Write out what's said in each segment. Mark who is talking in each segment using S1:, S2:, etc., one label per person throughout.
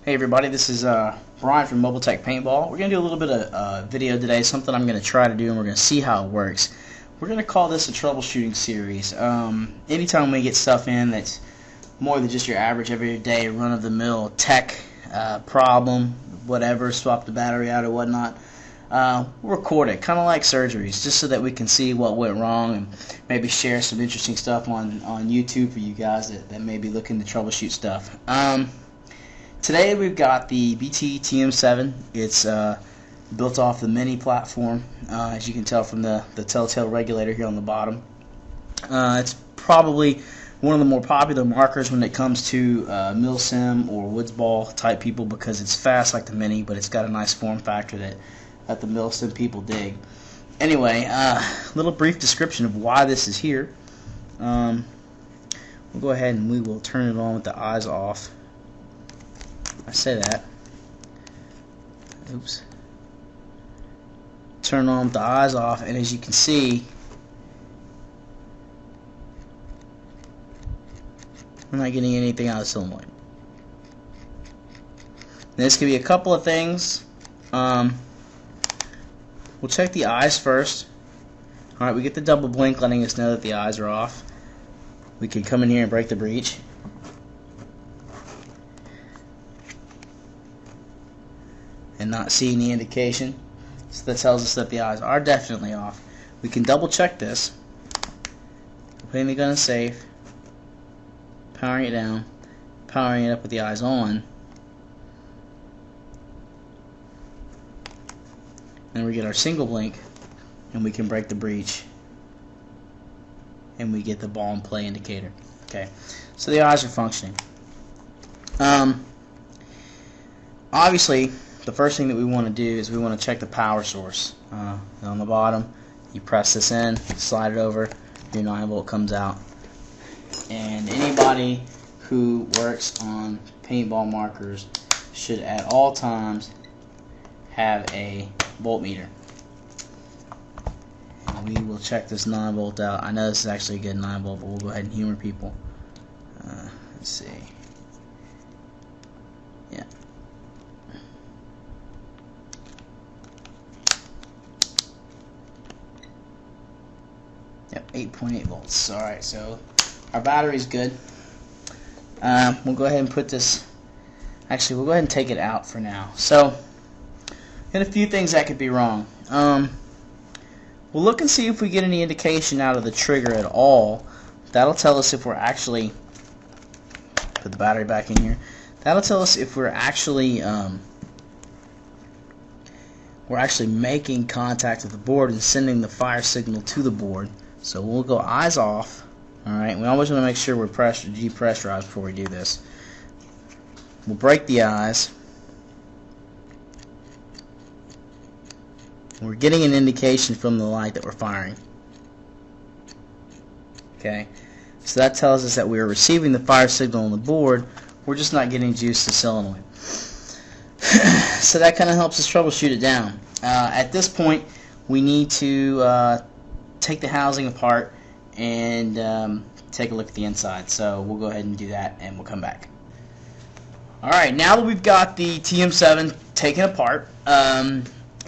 S1: Hey everybody, this is Brian from Mobile Tech Paintball. We're going to do a little bit of video today, something I'm going to try to do, and we're going to see how it works. We're going to call this a troubleshooting series. Anytime we get stuff in that's more than just your average everyday run-of-the-mill tech problem, whatever, swap the battery out or whatnot, we'll record it, kind of like surgeries, just so that we can see what went wrong and maybe share some interesting stuff on YouTube for you guys that may be looking to troubleshoot stuff. Today we've got the BT TM7. It's built off the mini platform, as you can tell from the telltale regulator here on the bottom. It's probably one of the more popular markers when it comes to milsim or woods ball type people, because it's fast like the mini, but it's got a nice form factor that the milsim people dig. Anyway, little brief description of why this is here. We'll go ahead and we will turn it on with the eyes off. I say that. Oops. Turn on with the eyes off, and as you can see, I'm not getting anything out of the solenoid. This could be a couple of things. We'll check the eyes first. Alright, we get the double blink letting us know that the eyes are off. We can come in here and break the breech. And not see any indication, so that tells us that the eyes are definitely off. We can double check this, putting the gun in safe, powering it down, powering it up with the eyes on, and we get our single blink, and we can break the breech, and we get the ball and play indicator. Okay, so the eyes are functioning. Obviously, the first thing that we want to do is we want to check the power source. On the bottom, you press this in, slide it over, your 9-volt comes out. And anybody who works on paintball markers should at all times have a voltmeter. And we will check this 9-volt out. I know this is actually a good 9-volt, but we'll go ahead and humor people. Let's see. Yeah. Yep, 8.8 volts. Alright, so our battery's good. We'll go ahead and put this, actually we'll go ahead and take it out for now. So, got a few things that could be wrong. We'll look and see if we get any indication out of the trigger at all. That'll tell us if we're actually, put the battery back in here, that'll tell us if we're actually making contact with the board and sending the fire signal to the board. So we'll go eyes off. Alright, we always want to make sure we're depressurized before we do this. We'll break the eyes. We're getting an indication from the light that we're firing. Okay, so that tells us that we're receiving the fire signal on the board. We're just not getting juice to solenoid. So that kind of helps us troubleshoot it down. At this point, we need to take the housing apart and take a look at the inside. So we'll go ahead and do that, and we'll come back. Alright, now that we've got the TM7 taken apart, a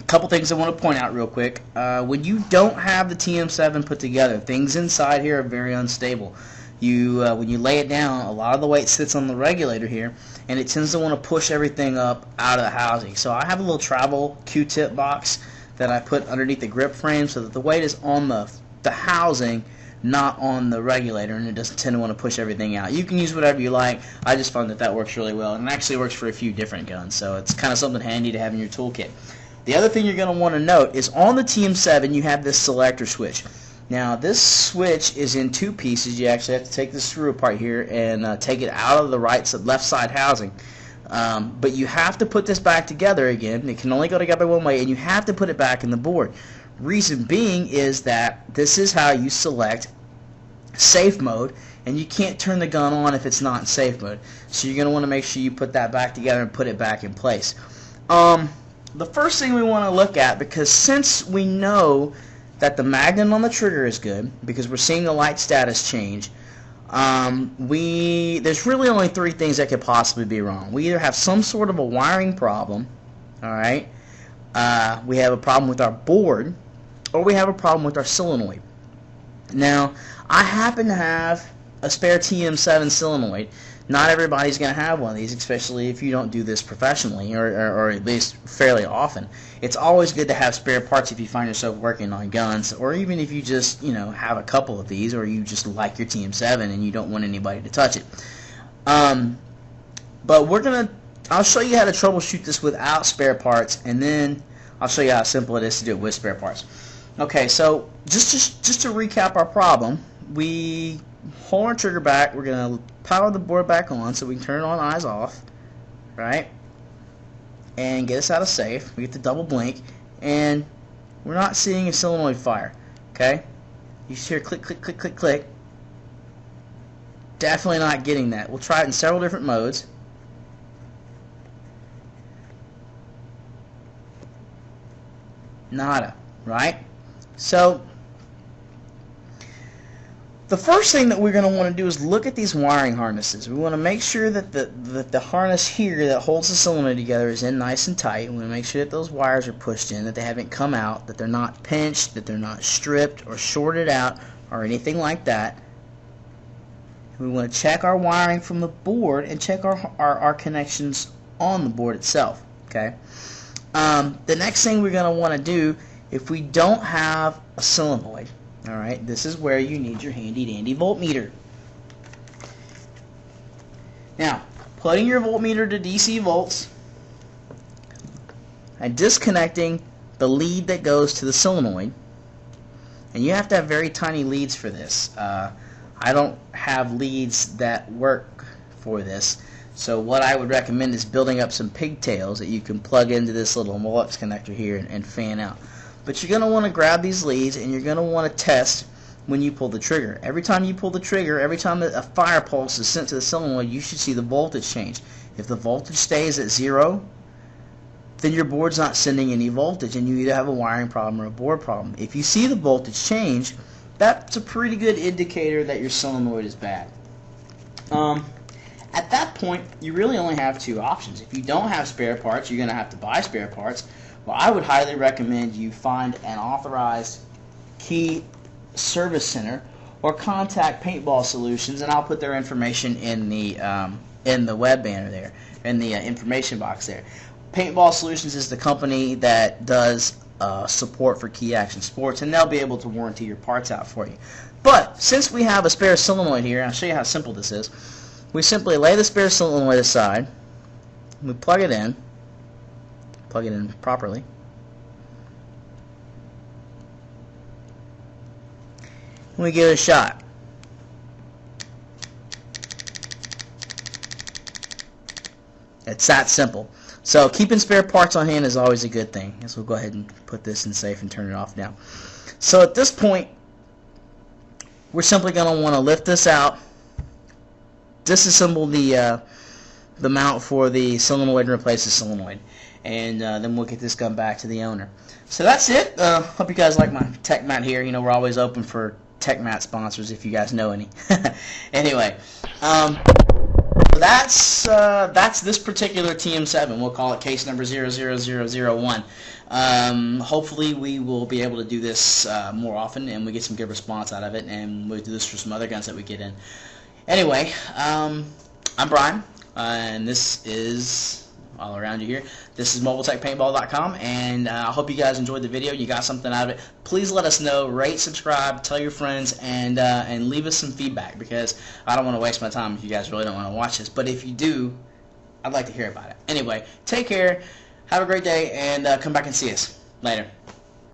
S1: couple things I want to point out real quick. When you don't have the TM7 put together, things inside here are very unstable. When you lay it down, a lot of the weight sits on the regulator here, and it tends to want to push everything up out of the housing. So I have a little travel Q-tip box that I put underneath the grip frame so that the weight is on the housing, not on the regulator, and it doesn't tend to want to push everything out. You can use whatever you like. I just found that works really well, and it actually works for a few different guns, so it's kind of something handy to have in your toolkit. The other thing you're going to want to note is on the TM7 you have this selector switch. Now this switch is in two pieces. You actually have to take the screw apart here and take it out of the left side housing. But you have to put this back together again. It can only go together one way, and you have to put it back in the board. Reason being is that this is how you select safe mode, and you can't turn the gun on if it's not in safe mode. So you're going to want to make sure you put that back together and put it back in place. The first thing we want to look at, because since we know that the magnet on the trigger is good, because we're seeing the light status change, there's really only three things that could possibly be wrong. We either have some sort of a wiring problem, all right, we have a problem with our board, or we have a problem with our solenoid. Now, I happen to have a spare TM7 solenoid. Not everybody's going to have one of these, especially if you don't do this professionally, or at least fairly often. It's always good to have spare parts if you find yourself working on guns, or even if you just, have a couple of these, or you just like your TM7 and you don't want anybody to touch it. But I'll show you how to troubleshoot this without spare parts, and then I'll show you how simple it is to do it with spare parts. Okay, so just to recap our problem, we hold our trigger back. We're going to power the board back on so we can turn it on, eyes off, right? And get us out of safe. We get the double blink, and we're not seeing a solenoid fire. Okay? You just hear click, click, click, click, click. Definitely not getting that. We'll try it in several different modes. Nada, right? So the first thing that we're going to want to do is look at these wiring harnesses. We want to make sure that the harness here that holds the solenoid together is in nice and tight. We want to make sure that those wires are pushed in, that they haven't come out, that they're not pinched, that they're not stripped or shorted out or anything like that. We want to check our wiring from the board and check our connections on the board itself. Okay. The next thing we're going to want to do, if we don't have a solenoid, alright, this is where you need your handy dandy voltmeter. Now, putting your voltmeter to DC volts and disconnecting the lead that goes to the solenoid, and you have to have very tiny leads for this. I don't have leads that work for this, so what I would recommend is building up some pigtails that you can plug into this little Molex connector here and fan out. But you're going to want to grab these leads, and you're going to want to test when you pull the trigger. Every time you pull the trigger, every time a fire pulse is sent to the solenoid, you should see the voltage change. If the voltage stays at 0, then your board's not sending any voltage, and you either have a wiring problem or a board problem. If you see the voltage change, that's a pretty good indicator that your solenoid is bad. At that point, you really only have two options. If you don't have spare parts, you're going to have to buy spare parts. Well, I would highly recommend you find an authorized key service center or contact Paintball Solutions, and I'll put their information in the web banner there, in the information box there. Paintball Solutions is the company that does support for Key Action Sports, and they'll be able to warranty your parts out for you. But since we have a spare solenoid here, I'll show you how simple this is. We simply lay the spare solenoid aside, we plug it in properly, and we give it a shot. It's that simple. So keeping spare parts on hand is always a good thing. So we'll go ahead and put this in safe and turn it off now. So at this point, we're simply going to want to lift this out, disassemble the mount for the solenoid and replace the solenoid, and then we'll get this gun back to the owner. So that's it. Hope you guys like my tech mat here. You know, we're always open for tech mat sponsors if you guys know any. Anyway, that's this particular TM7. We'll call it case number 00001. Hopefully we will be able to do this more often, and we get some good response out of it, and we'll do this for some other guns that we get in. Anyway, I'm Brian, and this is all around you here. This is MobileTechPaintball.com, and I hope you guys enjoyed the video. You got something out of it. Please let us know. Rate, subscribe, tell your friends, and leave us some feedback, because I don't want to waste my time if you guys really don't want to watch this. But if you do, I'd like to hear about it. Anyway, take care. Have a great day, and come back and see us. Later.